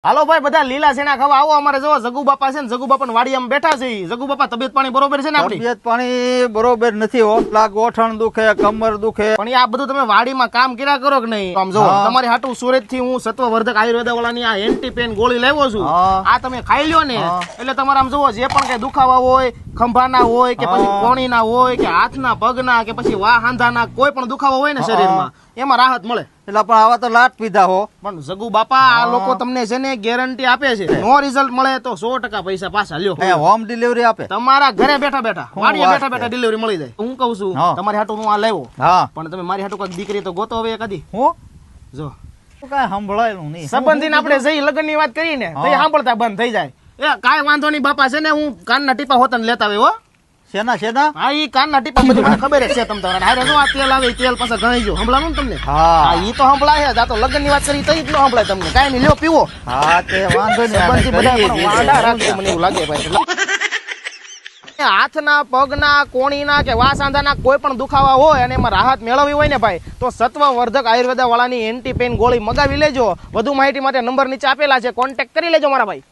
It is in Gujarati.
હાલો ભાઈ બધા લીલા શેના ખાવા આવો અમારે જો જગુ બાપા છે ને જગુ બાપા વાડીમાં બેઠા છે જગુ બાપા તબિયત પાણી બરોબર છે ને આપણી તબિયત પાણી બરોબર નથી હો ગોઠણ દુખે કમર દુખે પણ આ બધું તમે વાડીમાં કામ કર્યા કરો કે નહીં આમ જો તમારી હાટુ સુરત થી હું સત્વવર્ધક આયુર્વેદ વાળાની આ એન્ટી પેન ગોળી લાવ્યો છું આ તમે ખાઈ લ્યો ને એટલે તમારે આમ જોવો જે પણ કઈ દુખાવા હોય ખંભાના હોય કે પછી કોણીના હોય કે હાથના પગના કે પછી વાહ હાંધાના કોઈ પણ દુખાવા હોય ને શરીરમાં એમાં રાહત મળે એટલે પણ આવા તો લાટ પીધા હો પણ જગુ બાપા આ લોકો તમને છે ને ગેરંટી આપે છે નો રિઝલ્ટ મળે તો 100% પૈસા પાછા લ્યો હોમ ડિલિવરી આપે તમારા ઘરે બેઠા બેઠા વાડીએ બેઠા બેઠા ડિલિવરી મળી જાય હું કહું છું તમારી હાટુ હું આ લાવ્યો હા પણ તમે મારી હાટુ કઈક દીકરી તો ગોતો હવે કદી હું જો કઈ સંભળાયેલું નહીં સંબંધીને આપણે જઈ લગ્ન ની વાત કરીને તો એ સાંભળતા બંધ થઈ જાય એ કાંઈ વાંધો નહીં બાપા છે ને હું કાનના ટીપા હોતન લેતા આવે હો શેના શેના હા ઈ કાનના ટીપા બધું મને ખબર જ છે તમ તમારે હારે જો આ તેલ આવે તેલ પાછા ગણાઈ જો સંભળાનું તમને હા ઈ તો સંભળાય જ આ તો લગ્ન ની વાત કરી તો ઈ જ ન સંભળાય તમને કાંઈ નહીં લ્યો પીવો હા તે વાંધો સંબંધી બધા પણ નહીં વાંડા રાખે મને એવું લાગે ભાઈ હાથના પગના કોણીના કે વાસાંધાના કોઈ પણ દુખાવા હોય અને એમાં રાહત મેળવવી હોય ને ભાઈ તો સત્વવર્ધક આયુર્વેદ વાળાની એન્ટી પેન ગોળી મગાવી લેજો વધુ માહિતી માટે નંબર નીચે આપેલા છે કોન્ટેક્ટ કરી લેજો મારા ભાઈ